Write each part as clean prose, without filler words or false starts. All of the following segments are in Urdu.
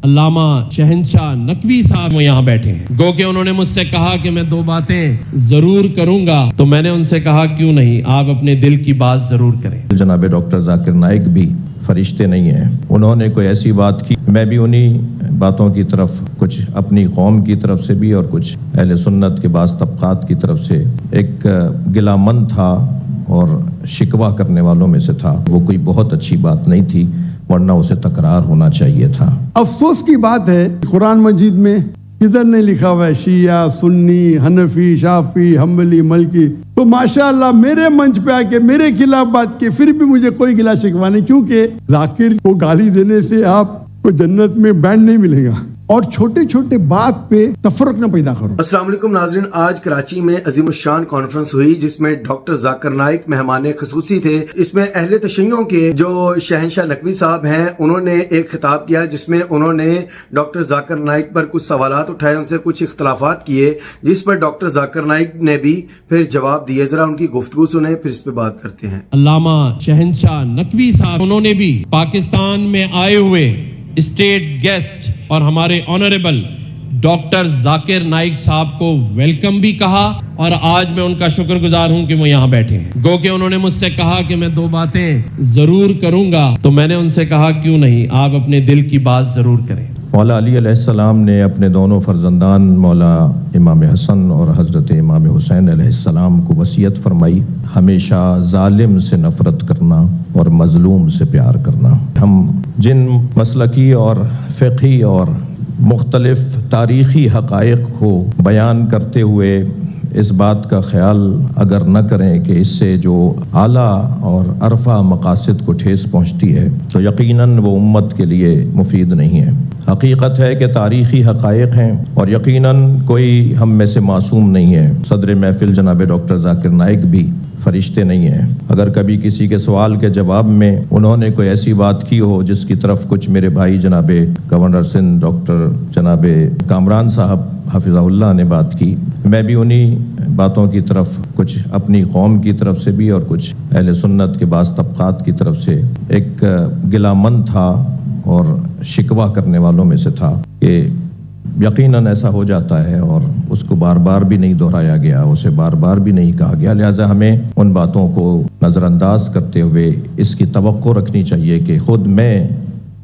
علامہ شہنشاہ نقوی صاحب وہ یہاں بیٹھے ہیں. گو کہ انہوں نے مجھ سے کہا کہ میں 2 باتیں ضرور کروں گا, تو میں نے ان سے کہا کیوں نہیں, آپ اپنے دل کی بات ضرور کریں. جناب ڈاکٹر ذاکر نائک بھی فرشتے نہیں ہیں. انہوں نے کوئی ایسی بات کی, میں بھی انہی باتوں کی طرف, کچھ اپنی قوم کی طرف سے بھی اور کچھ اہل سنت کے بعض طبقات کی طرف سے ایک گلہ مند تھا اور شکوہ کرنے والوں میں سے تھا. وہ کوئی بہت اچھی بات نہیں تھی, ورنہ اسے تکرار ہونا چاہیے تھا. افسوس کی بات ہے قرآن مجید میں کدھر نہیں لکھا ہوا ہے شیعہ, سنی, حنفی, شافعی, حنبلی, مالکی. تو ماشاءاللہ میرے منچ پہ آ کے میرے خلاف بات کی, پھر بھی مجھے کوئی گلا شکوہ نہیں, کیونکہ ذاکر کو گالی دینے سے آپ کو جنت میں بینڈ نہیں ملے گا. اور چھوٹے چھوٹے بات پہ تفرق نہ پیدا کرو. السلام علیکم ناظرین, آج کراچی میں عظیم الشان کانفرنس ہوئی جس میں ڈاکٹر ذاکر نائک مہمان خصوصی تھے. اس میں اہل تشیعوں کے جو شہنشاہ نقوی صاحب ہیں انہوں نے ایک خطاب کیا جس میں انہوں نے ڈاکٹر ذاکر نائک پر کچھ سوالات اٹھائے, ان سے کچھ اختلافات کیے, جس پر ڈاکٹر ذاکر نائک نے بھی پھر جواب دیے. ذرا ان کی گفتگو سنیں, پھر اس پہ بات کرتے ہیں. علامہ شہنشاہ نقوی صاحب انہوں نے بھی پاکستان میں آئے ہوئے اسٹیٹ گیسٹ اور ہمارے آنریبل ڈاکٹر ذاکر نائک صاحب کو ویلکم بھی کہا, اور آج میں ان کا شکر گزار ہوں کہ وہ یہاں بیٹھے ہیں. گو کہ انہوں نے مجھ سے کہا کہ میں 2 باتیں ضرور کروں گا, تو میں نے ان سے کہا کیوں نہیں, آپ اپنے دل کی بات ضرور کریں. مولا علی علیہ السلام نے اپنے دونوں فرزندان مولا امام حسن اور حضرت امام حسین علیہ السلام کو وصیت فرمائی, ہمیشہ ظالم سے نفرت کرنا اور مظلوم سے پیار کرنا. ہم جن مسلکی اور فقہی اور مختلف تاریخی حقائق کو بیان کرتے ہوئے اس بات کا خیال اگر نہ کریں کہ اس سے جو اعلیٰ اور عرفہ مقاصد کو ٹھیس پہنچتی ہے, تو یقیناً وہ امت کے لیے مفید نہیں ہے. حقیقت ہے کہ تاریخی حقائق ہیں اور یقیناً کوئی ہم میں سے معصوم نہیں ہے. صدر محفل جناب ڈاکٹر ذاکر نائک بھی فرشتے نہیں ہیں. اگر کبھی کسی کے سوال کے جواب میں انہوں نے کوئی ایسی بات کی ہو جس کی طرف کچھ میرے بھائی جناب گورنر سندھ ڈاکٹر جناب کامران صاحب حفظہ اللہ نے بات کی, میں بھی انہی باتوں کی طرف, کچھ اپنی قوم کی طرف سے بھی اور کچھ اہل سنت کے بعض طبقات کی طرف سے ایک گلہ مند تھا اور شکوہ کرنے والوں میں سے تھا کہ یقیناً ایسا ہو جاتا ہے اور اس کو بار بار بھی نہیں دہرایا گیا, اسے بار بار بھی نہیں کہا گیا. لہٰذا ہمیں ان باتوں کو نظر انداز کرتے ہوئے اس کی توقع رکھنی چاہیے کہ خود میں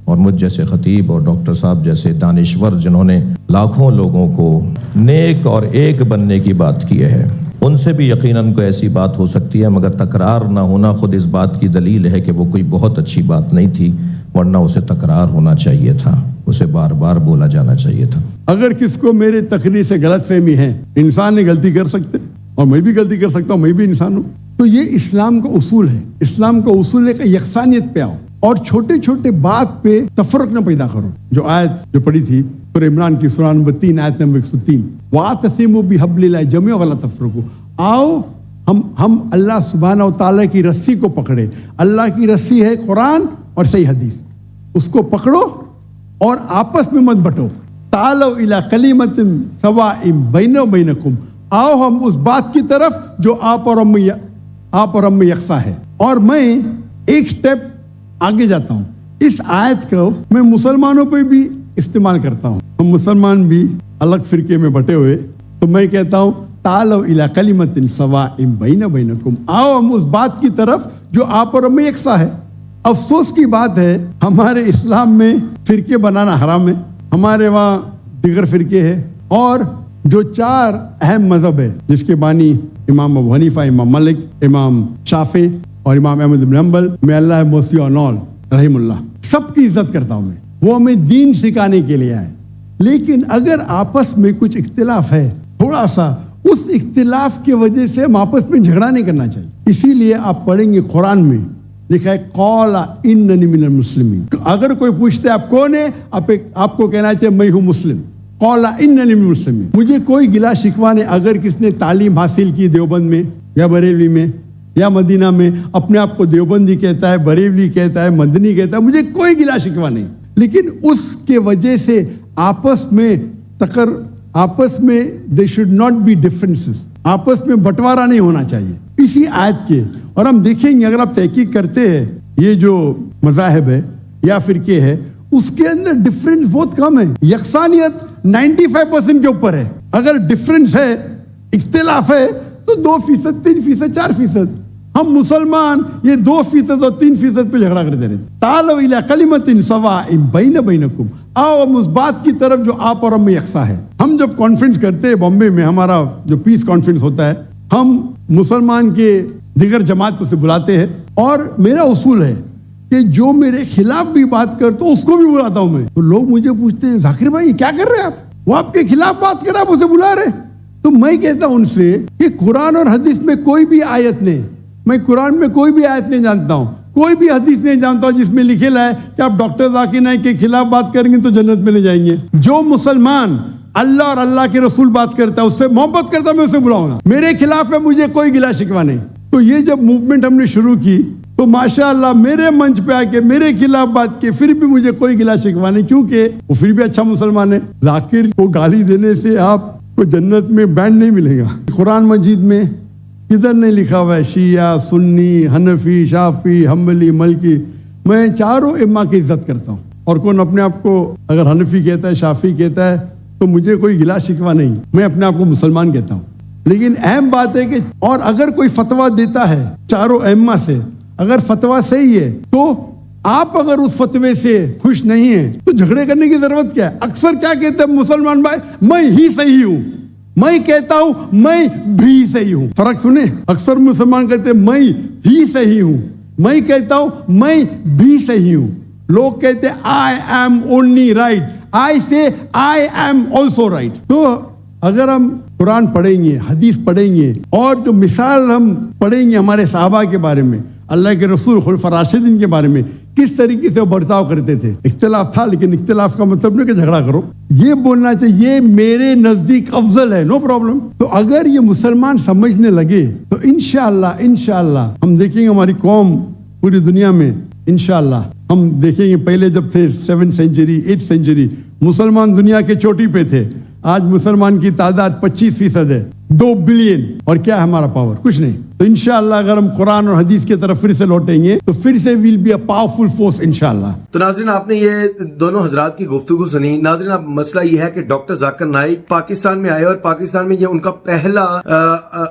اور مجھ جیسے خطیب اور ڈاکٹر صاحب جیسے دانشور جنہوں نے لاکھوں لوگوں کو نیک اور ایک بننے کی بات کی ہے, ان سے بھی یقیناً کوئی ایسی بات ہو سکتی ہے, مگر تکرار نہ ہونا خود اس بات کی دلیل ہے کہ وہ کوئی بہت اچھی بات نہیں تھی, ورنہ اسے تکرار ہونا چاہیے تھا, اسے بار بار بولا جانا چاہیے تھا. اگر کس کو میری تقریر سے غلط فہمی ہے, انسان نے غلطی کر سکتے اور میں بھی غلطی کر سکتا ہوں, میں بھی انسان ہوں. تو یہ اسلام کا اصول ہے. اسلام کا اصول ہے کہ یکسانیت پہ آؤ اور چھوٹے چھوٹے بات پہ تفرق نہ پیدا کرو. جو آیت جو پڑھی تھی سورہ عمران کی سورہ نمبر 3 آیت نمبر 103, وَاعْتَصِمُوا بِحَبْلِ اللَّهِ جَمِيعًا وَلَا تَفَرَّقُوا. آؤ ہم اللہ سبحانہ و تعالیٰ کی رسی کو پکڑے. اللہ کی رسی ہے قرآن اور صحیح حدیث, اس کو پکڑو اور آپس میں مت بٹو. تعالوا الی کلمۃ سواء بیننا و بینکم, آؤ ہم اس بات کی طرف جو آپ اور ہم میں یکساں ہے. اور میں ایک سٹیپ آگے جاتا ہوں, اس آیت کو میں مسلمانوں پہ بھی استعمال کرتا ہوں. ہم مسلمان بھی الگ فرقے میں بٹے ہوئے, تو میں کہتا ہوں تعالوا الی کلمۃ سواء بیننا و بینکم, آؤ ہم اس بات کی طرف جو آپ اور ہم میں یکساں ہے. افسوس کی بات ہے ہمارے اسلام میں فرقے بنانا حرام ہے. ہمارے وہاں دیگر فرقے ہیں, اور جو 4 اہم مذہب ہے جس کے بانی امام ابو حنیفہ, امام مالک, امام شافعی اور امام احمد بن حنبل, میں اللہ موسی اونول رحم اللہ, سب کی عزت کرتا ہوں. وہ ہمیں دین سکھانے کے لیے آئے. لیکن اگر آپس میں کچھ اختلاف ہے تھوڑا سا, اس اختلاف کی وجہ سے ہم آپس میں جھگڑا نہیں کرنا چاہیے. اسی لیے آپ پڑھیں گے قرآن میں لکھا ہے قال اننی من المسلمین. اگر کوئی پوچھتے آپ کون ہے, آپ کو کہنا چاہیے میں ہوں مسلم. قال اننی من المسلمین. مجھے کوئی گلا شکوہ نہیں اگر کس نے تعلیم حاصل کی دیوبند میں یا بریلوی میں یا مدینہ میں, اپنے آپ کو دیوبندی کہتا ہے, بریلوی کہتا ہے, مدنی کہتا ہے, مجھے کوئی گلا شکوہ نہیں. لیکن اس کے وجہ سے آپس میں they should not be differences, آپس میں بٹوارا نہیں ہونا چاہیے. اسی آیت کے, اور ہم دیکھیں گے اگر آپ تحقیق کرتے ہیں یہ جو مذاہب ہے یا فرقے ہے اس کے اندر ڈفرینس بہت کم ہے. یکسانیت 95% کے اوپر ہے. اگر ڈفرینس ہے, اختلاف ہے, تو 2%, 3%, 4%. ہم مسلمان یہ 2% اور 3% پہ جھگڑا کرتے رہتے. تعالوا الی کلمۃ سواء بینکم, آؤ ہم اس بات کی طرف جو آپ اور ہم میں یکساں ہے. ہم جب کانفرنس کرتے ہیں بامبے میں, ہمارا جو پیس کانفرنس ہوتا ہے, ہم مسلمان کے دیگر جماعت کو سے بلاتے ہیں, اور میرا اصول ہے کہ جو میرے خلاف بھی بات کرتا ہوں اس کو بھی بلاتا ہوں میں. تو لوگ مجھے پوچھتے ہیں ذاکر بھائی کیا کر رہے ہیں آپ, وہ آپ کے خلاف بات کر رہے, آپ اسے بلا رہے. تو میں کہتا ہوں ان سے کہ قرآن اور حدیث میں کوئی بھی آیت نہیں, میں قرآن میں کوئی بھی آیت نہیں جانتا ہوں, کوئی بھی حدیث نہیں جانتا ہوں جس میں لکھے ہے کہ آپ ڈاکٹر ذاکر نائک کے خلاف بات کریں گے تو جنت میں لے جائیں گے. جو مسلمان اللہ اور اللہ کے رسول بات کرتا ہے, اس سے محبت کرتا ہے, میں اسے بلاؤں گا. میرے خلاف ہے, مجھے کوئی گلا شکوہ نہیں. تو یہ جب موومنٹ ہم نے شروع کی تو ماشاءاللہ میرے منچ پہ آ کے میرے خلاف بات کی, پھر بھی مجھے کوئی گلا شکوہ نہیں, کیونکہ وہ پھر بھی اچھا مسلمان ہے. ذاکر کو گالی دینے سے آپ کو جنت میں بینڈ نہیں ملے گا. قرآن مجید میں کدھر نہیں لکھا ہوا ہے شیعہ, سنی, حنفی, شافعی, حنبلی, مالکی. میں چاروں ائمہ کی عزت کرتا ہوں, اور کون اپنے آپ کو اگر حنفی کہتا ہے, شافعی کہتا ہے, تو مجھے کوئی گلا شکوہ نہیں, میں اپنے آپ کو مسلمان کہتا ہوں. لیکن اہم بات ہے کہ اور اگر کوئی فتویٰ دیتا ہے چاروں ائمہ سے, اگر فتویٰ صحیح ہے, تو آپ اگر اس فتوے سے خوش نہیں ہیں تو جھگڑے کرنے کی ضرورت کیا ہے. اکثر کیا کہتے ہیں مسلمان بھائی, میں ہی صحیح ہوں, میں کہتا ہوں میں بھی صحیح ہوں. فرق سنیں, اکثر مسلمان کہتے ہیں میں ہی صحیح ہوں, میں کہتا ہوں میں بھی صحیح ہوں. لوگ کہتے ہیں I am only right, I say I am also right. تو اگر ہم قرآن پڑھیں گے, حدیث پڑھیں گے, اور جو مثال ہم پڑھیں گے ہمارے صحابہ کے بارے میں, اللہ کے رسول خلفاء راشدین کے بارے میں, کس طریقے سے وہ برتاؤ کرتے تھے. اختلاف تھا, لیکن اختلاف کا مطلب نہیں کہ جھگڑا کرو, یہ بولنا چاہیے یہ میرے نزدیک افضل ہے, نو پرابلم. تو اگر یہ مسلمان سمجھنے لگے تو انشاءاللہ ہم دیکھیں گے ہماری قوم پوری دنیا میں, انشاءاللہ ہم دیکھیں گے. پہلے جب تھے 7th سینچری 8th سینچری مسلمان دنیا کے چوٹی پہ تھے, آج مسلمان کی تعداد 25% ہے, 2 بلین, اور کیا ہے ہمارا پاور, کچھ نہیں. تو انشاءاللہ اگر ہم قرآن اور حدیث کی طرف پھر سے لوٹیں گے تو پھر سے will be a powerful force انشاءاللہ. تو ناظرین آپ نے یہ دونوں حضرات کی گفتگو سنی. ناظرین اب مسئلہ یہ ہے کہ ڈاکٹر ذاکر نائک پاکستان میں آئے, اور پاکستان میں یہ ان کا پہلا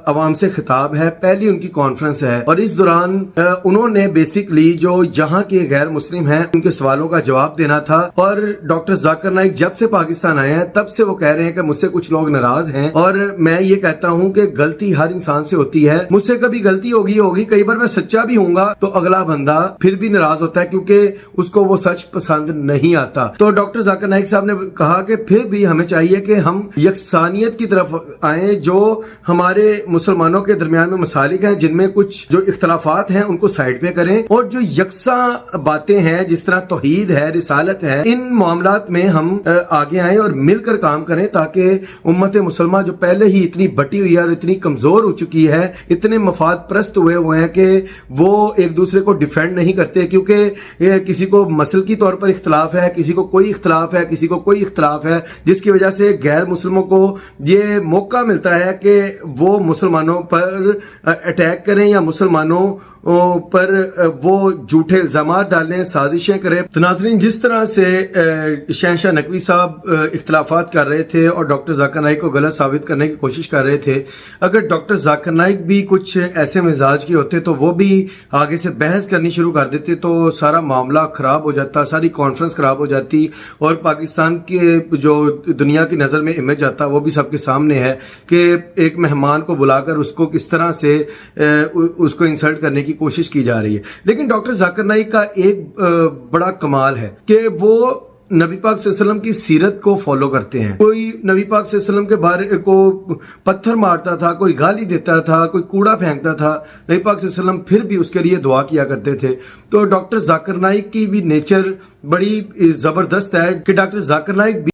عوام سے خطاب ہے, پہلی ان کی کانفرنس ہے, اور اس دوران انہوں نے بیسکلی جو یہاں کے غیر مسلم ہیں ان کے سوالوں کا جواب دینا تھا. اور ڈاکٹر ذاکر نائک جب سے پاکستان آئے ہیں تب سے وہ کہہ رہے ہیں کہ مجھ سے کچھ لوگ ناراض ہیں, اور میں یہ کہتا ہوں کہ غلطی ہر انسان سے ہوتی ہے, مجھ سے کبھی غلطی ہوگی, کئی بار میں سچا بھی ہوں گا تو اگلا بندہ پھر بھی ناراض ہوتا ہے کیونکہ اس کو وہ سچ پسند نہیں آتا. تو ڈاکٹر ذاکر نائک صاحب نے کہا کہ پھر بھی ہمیں چاہیے کہ ہم یکسانیت کی طرف آئیں, جو ہمارے مسلمانوں کے درمیان میں مسالک ہیں جن میں کچھ جو اختلافات ہیں ان کو سائڈ پہ کریں, اور جو یکساں باتیں ہیں جس طرح توحید ہے, رسالت ہے, ان معاملات میں ہم آگے آئیں اور مل کر کام کریں, تاکہ امت مسلمہ جو پہلے ہی اتنی بٹی ہوئی ہے اور اتنی کمزور ہو چکی ہے, اتنے مفاد پرست ہوئے ہیں کہ وہ ایک دوسرے کو ڈیفینڈ نہیں کرتے, کیونکہ کسی کو مسلکی طور پر اختلاف ہے, کسی کو کوئی اختلاف ہے, کسی کو کوئی اختلاف ہے, جس کی وجہ سے غیر مسلموں کو یہ موقع ملتا ہے کہ وہ مسلمانوں پر اٹیک کریں یا مسلمانوں پر وہ جھوٹے الزامات ڈالیں, سازشیں کریں. تو ناظرین جس طرح سے شہنشاہ نقوی صاحب اختلافات کر رہے تھے اور ڈاکٹر ذاکر نائک کو غلط ثابت کرنے کی کوشش کر رہے تھے, اگر ڈاکٹر ذاکر نائک بھی کچھ ایسے مزاج کے ہوتے تو وہ بھی آگے سے بحث کرنی شروع کر دیتے تو سارا معاملہ خراب ہو جاتا, ساری کانفرنس خراب ہو جاتی, اور پاکستان کے جو دنیا کی نظر میں امیج آتا وہ بھی سب کے سامنے ہے کہ ایک مہمان کو بلا کر اس کو کس طرح سے اس کو انسلٹ کرنے کی کوشش کی جا رہی ہے. لیکن ڈاکٹر ذاکر نائک کا ایک بڑا کمال ہے کہ وہ نبی پاک صلی اللہ علیہ وسلم کی سیرت کو فالو کرتے ہیں. کوئی نبی پاک صلی اللہ علیہ وسلم کے بارے کو پتھر مارتا تھا, کوئی گالی دیتا تھا, کوئی کوڑا پھینکتا تھا, نبی پاک صلی اللہ علیہ وسلم پھر بھی اس کے لیے دعا کیا کرتے تھے. تو ڈاکٹر ذاکر نائک کی بھی نیچر بڑی زبردست ہے کہ ڈاکٹر ذاکر نائک